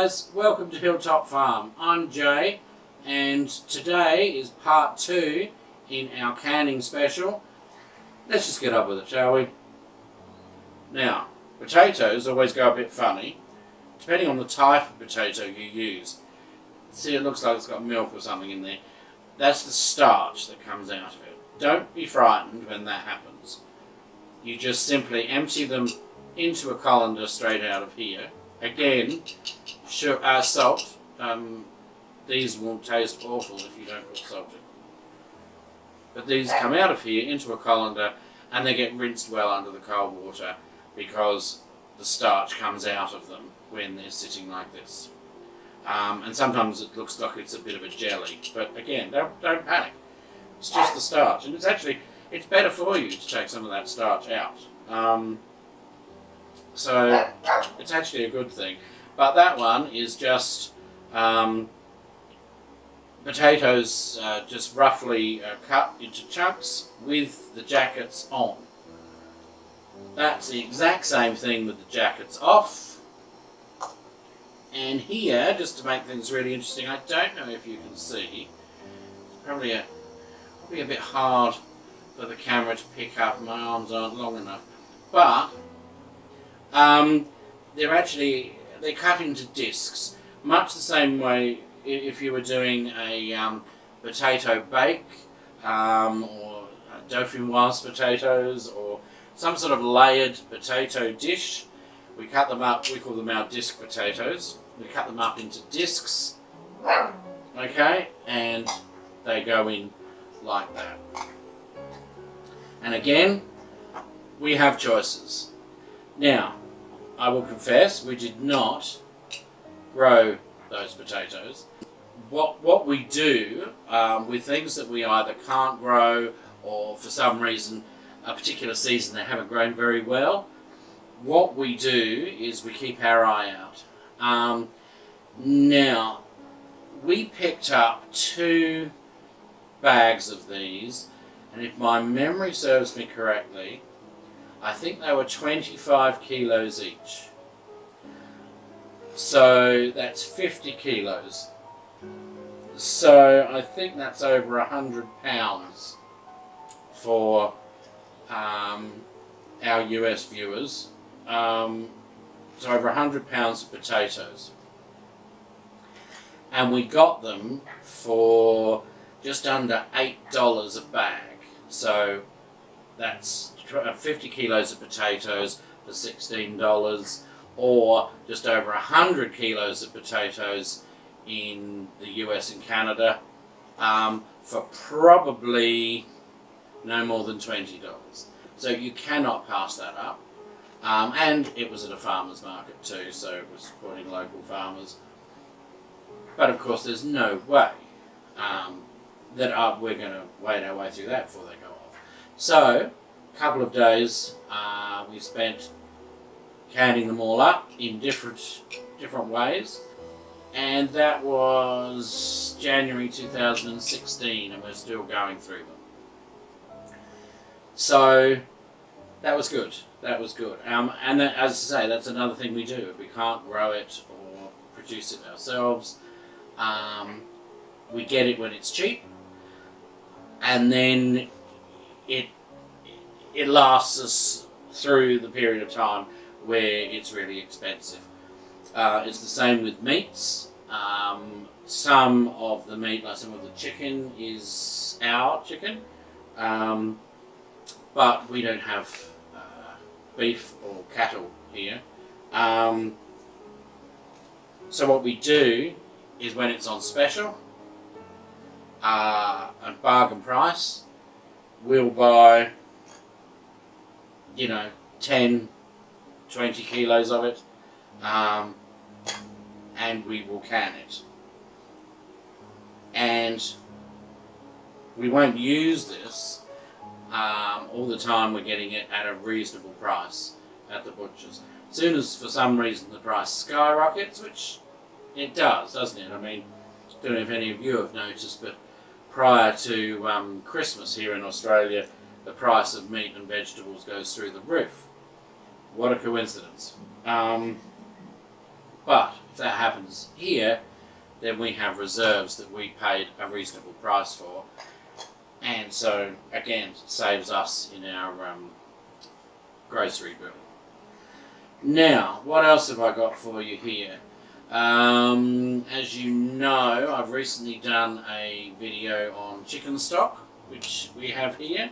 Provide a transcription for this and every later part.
guys, welcome to Hilltop Farm. I'm Jay, and today is part 2 in our canning special. Let's just get up with it, shall we? Now, potatoes always go a bit funny, depending on the type of potato you use. See, it looks like it's got milk or something in there. That's the starch that comes out of it. Don't be frightened when that happens. You just simply empty them into a colander straight out of here. Again, salt. These will taste awful if you don't put salt in. But these come out of here into a colander and they get rinsed well under the cold water because the starch comes out of them when they're sitting like this. And sometimes it looks like it's a bit of a jelly, but again, don't panic. It's just the starch, and it's better for you to take some of that starch out. So it's actually a good thing. But that one is just potatoes just roughly cut into chunks with the jackets on. That's the exact same thing with the jackets off. And here, just to make things really interesting, I don't know if you can see, it's probably a bit hard for the camera to pick up, my arms aren't long enough, but they're cut into discs, much the same way if you were doing a potato bake or dauphinoise potatoes or some sort of layered potato dish. We cut them up, we call them our disc potatoes. We cut them up into discs, okay, and they go in like that. And again, we have choices. Now, I will confess, we did not grow those potatoes. What we do with things that we either can't grow or for some reason, a particular season they haven't grown very well, what we do is we keep our eye out. Now, we picked up 2 bags of these, and if my memory serves me correctly, I think they were 25 kilos each. So that's 50 kilos. So I think that's over 100 pounds for our US viewers. So over 100 pounds of potatoes. And we got them for just under $8 a bag. So that's 50 kilos of potatoes for $16, or just over 100 kilos of potatoes in the US and Canada for probably no more than $20. So you cannot pass that up. And it was at a farmer's market too, so it was supporting local farmers. But of course there's no way that we're going to wait our way through that before they go off. So, a couple of days we spent canning them all up in different ways, and that was January 2016, and we're still going through them. So that was good. That was good. And that, as I say, that's another thing we do. If we can't grow it or produce it ourselves, we get it when it's cheap, and then it lasts us through the period of time where it's really expensive. It's the same with meats. Some of the meat, like some of the chicken, is our chicken, but we don't have beef or cattle here. So what we do is when it's on special and bargain price, we'll buy 10, 20 kilos of it, and we will can it. And we won't use this all the time. We're getting it at a reasonable price at the butchers. As soon as for some reason the price skyrockets, which it does, doesn't it? I mean, I don't know if any of you have noticed, but prior to Christmas here in Australia, the price of meat and vegetables goes through the roof. What a coincidence. But if that happens here, then we have reserves that we paid a reasonable price for, and so again it saves us in our grocery bill. Now, what else have I got for you here? As you know, I've recently done a video on chicken stock, which we have here.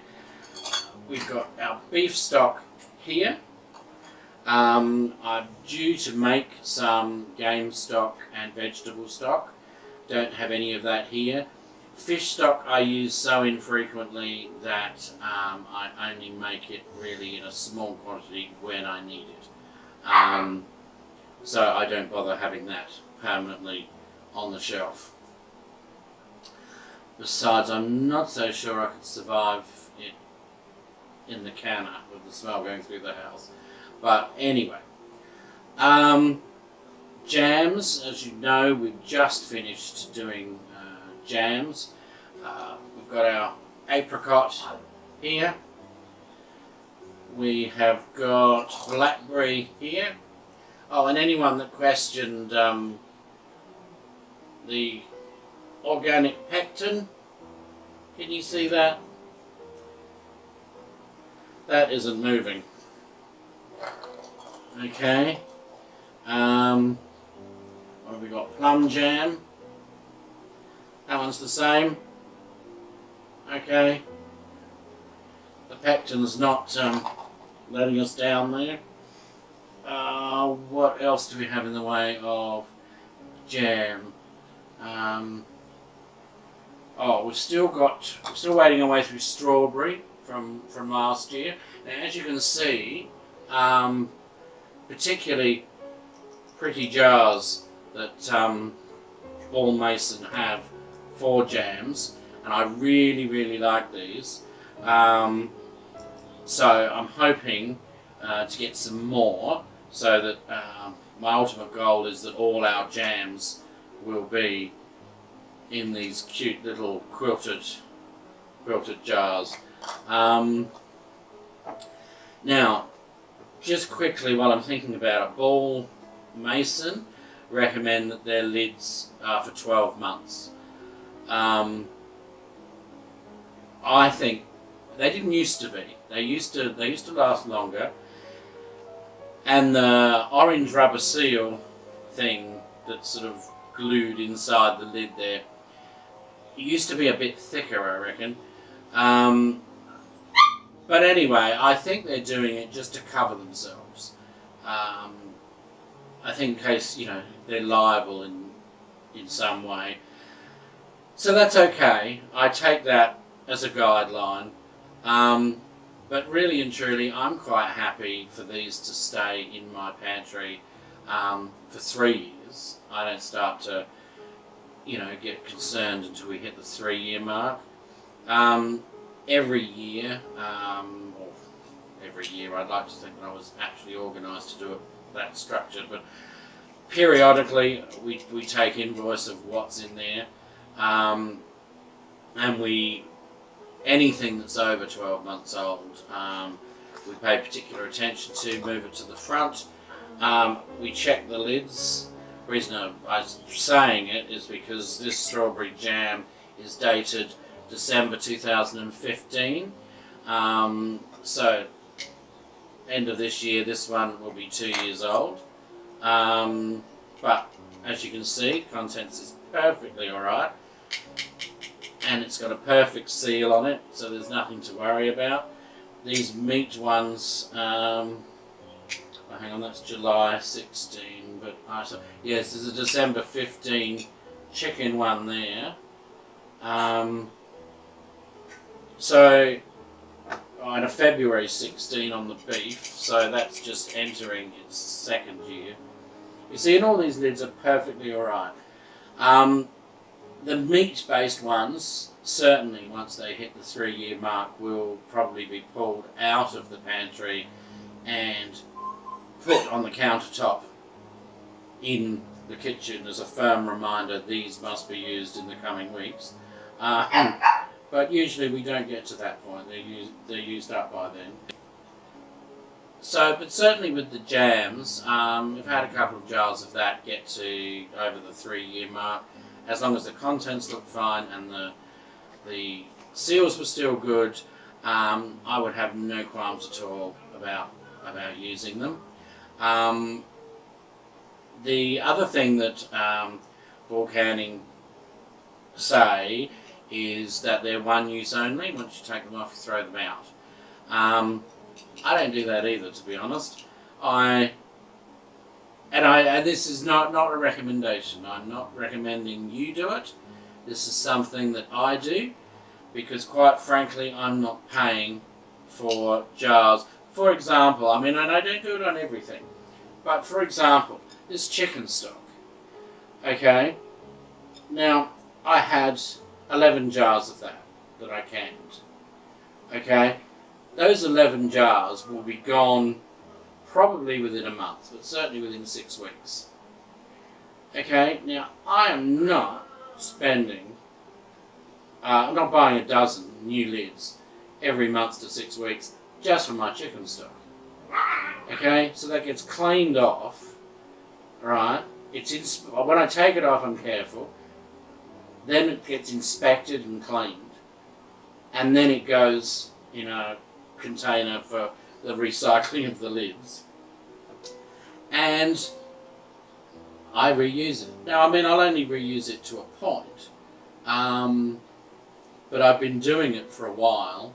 We've got our beef stock here. I'm due to make some game stock and vegetable stock. Don't have any of that here. Fish stock I use so infrequently that I only make it really in a small quantity when I need it. So I don't bother having that permanently on the shelf. Besides, I'm not so sure I could survive it in the canner with the smell going through the house. But anyway, jams, as you know, we've just finished doing jams. We've got our apricot here. We have got blackberry here. Oh, and anyone that questioned the organic pectin, can you see that? That isn't moving. Okay. What have we got? Plum jam. That one's the same. Okay. The pectin's not letting us down there. What else do we have in the way of jam? We're still waiting our way through strawberry from last year. Now, as you can see, particularly pretty jars that Ball Mason have for jams, and I really like these. So I'm hoping to get some more, so that my ultimate goal is that all our jams will be in these cute little quilted jars. Now, just quickly while I'm thinking about it, Ball Mason recommend that their lids are for 12 months. I think they didn't used to be. They used to last longer. And the orange rubber seal thing that's sort of glued inside the lid there, it used to be a bit thicker, I reckon. But anyway, I think they're doing it just to cover themselves. I think in case, they're liable in some way. So that's okay. I take that as a guideline. But really and truly, I'm quite happy for these to stay in my pantry for 3 years. I don't start to, get concerned until we hit the 3-year mark. Every year, I'd like to think that I was actually organised to do it that structured, but periodically we take invoice of what's in there, and anything that's over 12 months old, we pay particular attention to, move it to the front. We check the lids. The reason I was saying it is because this strawberry jam is dated December 2015. So, end of this year, this one will be 2 years old. But, as you can see, contents is perfectly alright. And it's got a perfect seal on it, so there's nothing to worry about. These meat ones, hang on, that's July 16, but yes, there's a December 15 chicken one there. And a February 16 on the beef, so that's just entering its 2nd year. You see, and all these lids are perfectly alright. The meat-based ones, certainly once they hit the 3-year mark, will probably be pulled out of the pantry and put on the countertop in the kitchen as a firm reminder these must be used in the coming weeks. But usually we don't get to that point. They're used up by then. But certainly with the jams, we've had a couple of jars of that get to over the 3-year mark. As long as the contents look fine and the seals were still good, I would have no qualms at all about using them. The other thing that ball canning say is that they're one use only. Once you take them off, you throw them out. I don't do that either, to be honest. And this is not a recommendation. I'm not recommending you do it. This is something that I do because, quite frankly, I'm not paying for jars. For example, I mean, and I don't do it on everything, but for example, this chicken stock. Okay, now I had 11 jars of that I canned. Okay, those 11 jars will be gone probably within a month, but certainly within 6 weeks. Okay, now I am not spending, I'm not buying a dozen new lids every month to 6 weeks just for my chicken stock. Okay, so that gets cleaned off, right? When I take it off, I'm careful. Then it gets inspected and cleaned, and then it goes in a container for the recycling of the lids, and I reuse it. Now, I mean, I'll only reuse it to a point, but I've been doing it for a while,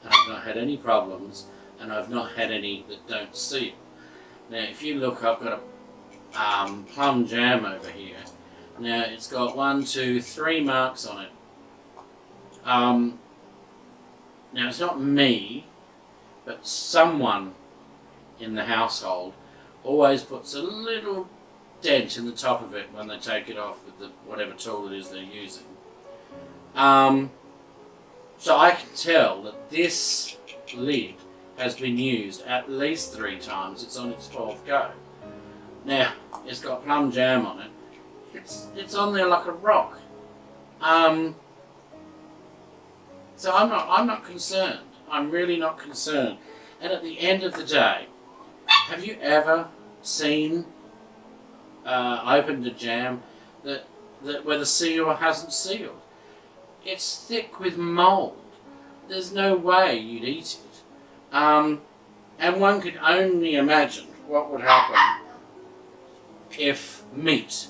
and I've not had any problems, and I've not had any that don't seal. Now, if you look, I've got a plum jam over here. Now, it's got 1, 2, 3 marks on it. Now, it's not me, but someone in the household always puts a little dent in the top of it when they take it off with whatever tool it is they're using. So I can tell that this lid has been used at least 3 times. It's on its 4th go. Now, it's got plum jam on it. It's on there like a rock. So I'm not concerned. I'm really not concerned. And at the end of the day, have you ever seen opened a jam that where the seal hasn't sealed? It's thick with mould. There's no way you'd eat it. And one could only imagine what would happen if meat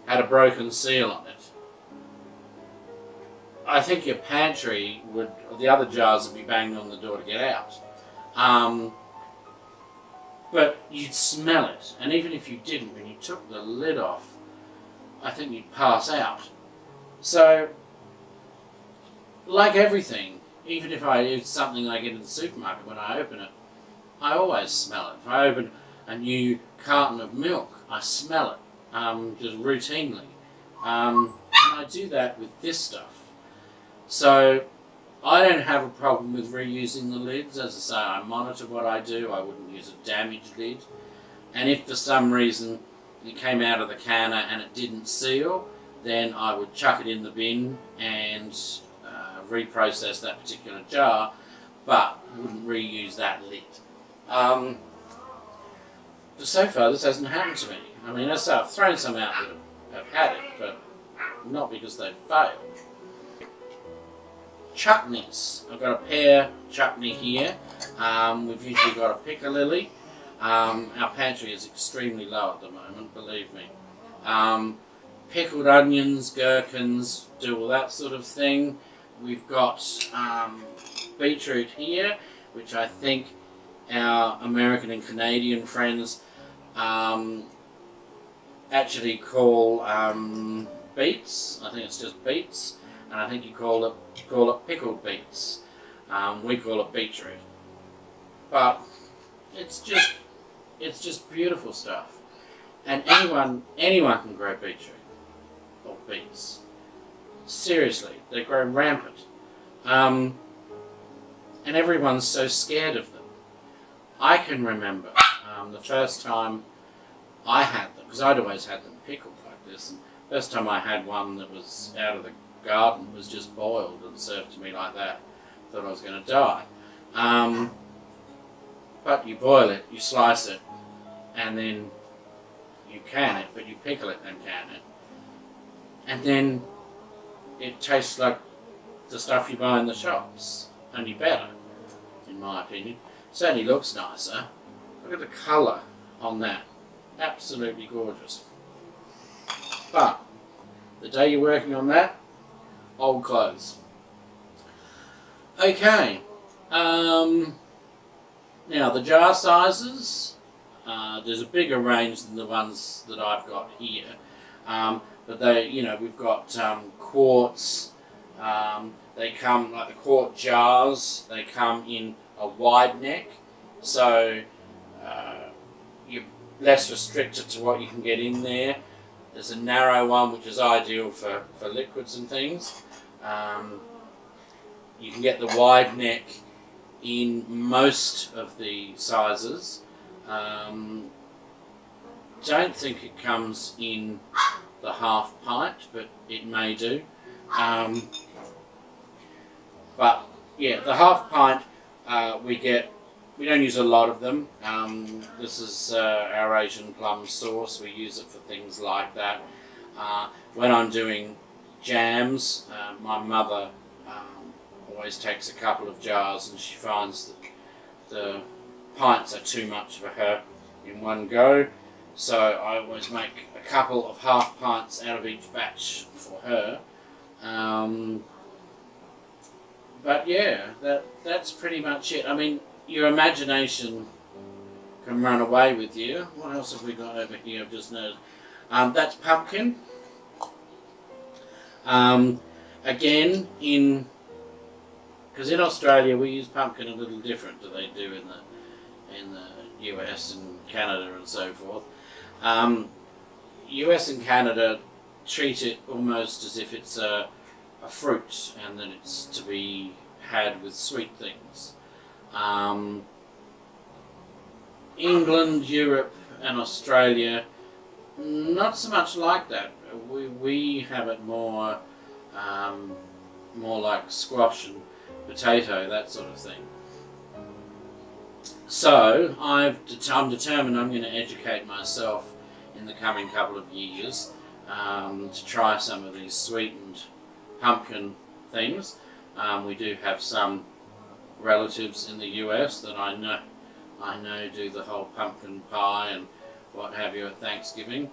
had a broken seal on it. I think your pantry the other jars would be banging on the door to get out. But you'd smell it, and even if you didn't, when you took the lid off, I think you'd pass out. So, like everything, even if it's something I get in the supermarket, when I open it, I always smell it. If I open a new carton of milk, I smell it, just routinely. And I do that with this stuff. So, I don't have a problem with reusing the lids. As I say, I monitor what I do. I wouldn't use a damaged lid. And if for some reason it came out of the canner and it didn't seal, then I would chuck it in the bin and reprocess that particular jar, but wouldn't reuse that lid. But so far, this hasn't happened to me. I mean, as I say, I've thrown some out that have had it, but not because they've failed. Chutneys. I've got a pear chutney here. We've usually got a piccalilli. Our pantry is extremely low at the moment, believe me. Pickled onions, gherkins, do all that sort of thing. We've got beetroot here, which I think our American and Canadian friends actually call beets. I think it's just beets. And I think you call it pickled beets. We call it beetroot. But it's just beautiful stuff. And anyone can grow beetroot or beets. Seriously, they grow rampant. And everyone's so scared of them. I can remember the first time I had them, because I'd always had them pickled like this. And the first time I had one that was out of the garden was just boiled and served to me like that. Thought I was going to die. but you boil it, you slice it, and then you can it, but you pickle it and can it. And then it tastes like the stuff you buy in the shops, only better, in my opinion. Certainly looks nicer. Look at the colour on that. Absolutely gorgeous. But the day you're working on that, old clothes. Okay. Now the jar sizes, there's a bigger range than the ones that I've got here. But they, we've got quarts. They come like the quart jars. They come in a wide neck, so you're less restricted to what you can get in there. There's a narrow one which is ideal for liquids and things. You can get the wide neck in most of the sizes. Don't think it comes in the half pint, but it may do. But yeah, the half pint we don't use a lot of them. This is our Asian plum sauce. We use it for things like that. When I'm doing jams, my mother always takes a couple of jars, and she finds that the pints are too much for her in one go. So I always make a couple of half pints out of each batch for her. But yeah, that's pretty much it. I mean, your imagination can run away with you. What else have we got over here? I've just noticed. That's pumpkin. Again, because in Australia we use pumpkin a little different than they do in the US and Canada and so forth. US and Canada treat it almost as if it's a fruit and that it's to be had with sweet things. England, Europe and Australia, not so much like that. We have it more like squash and potato, that sort of thing. So I'm determined I'm going to educate myself in the coming couple of years to try some of these sweetened pumpkin things. We do have some relatives in the US that I know do the whole pumpkin pie and what have you at Thanksgiving.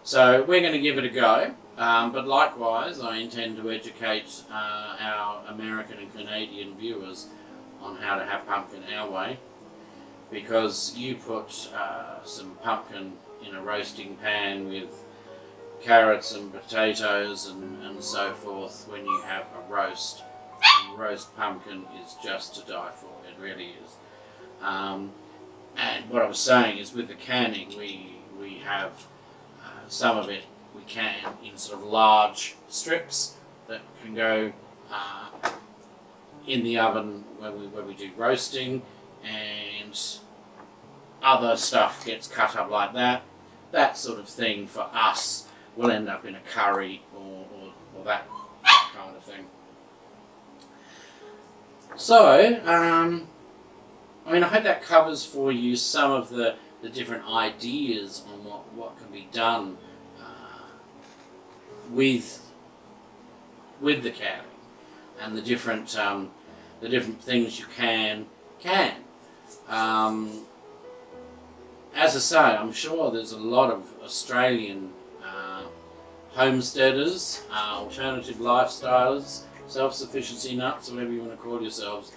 So we're going to give it a go, but likewise I intend to educate our American and Canadian viewers on how to have pumpkin our way, because you put some pumpkin in a roasting pan with carrots and potatoes and so forth when you have a roast. And roast pumpkin is just to die for, it really is. And what I was saying is, with the canning, we have some of it we can in sort of large strips that can go in the oven when we do roasting, and other stuff gets cut up like that. That sort of thing for us will end up in a curry or that kind of thing. So, I mean, I hope that covers for you some of the different ideas on what can be done with the canning and the different things you can. As I say, I'm sure there's a lot of Australian homesteaders, alternative lifestylers, self-sufficiency nuts, whatever you want to call yourselves,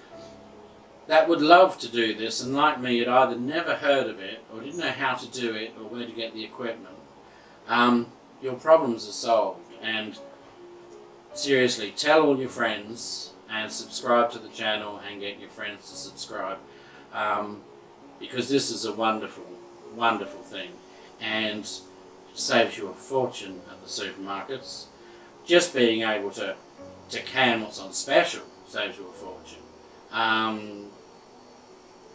that would love to do this, and like me, had either never heard of it, or didn't know how to do it, or where to get the equipment. Your problems are solved, and seriously, tell all your friends, and subscribe to the channel, and get your friends to subscribe, because this is a wonderful, wonderful thing, and saves you a fortune at the supermarkets. Just being able to can what's on special saves you a fortune.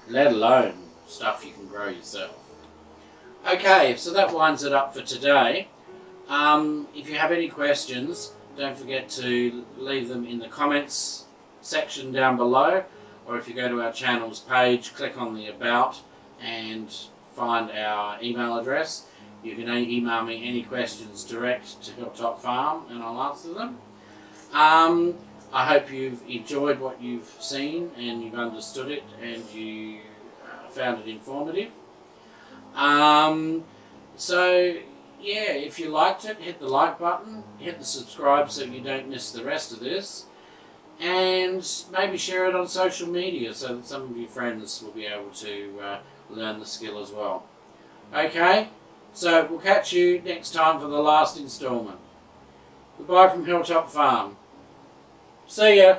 Let alone stuff you can grow yourself. Okay, so that winds it up for today. If you have any questions, don't forget to leave them in the comments section down below, or if you go to our channel's page, click on the About and find our email address. You can email me any questions direct to Hilltop Farm and I'll answer them. I hope you've enjoyed what you've seen and you've understood it and you found it informative. So yeah, if you liked it, hit the like button, hit the subscribe so you don't miss the rest of this, and maybe share it on social media so that some of your friends will be able to learn the skill as well. Okay, so we'll catch you next time for the last instalment. Goodbye from Hilltop Farm. See ya!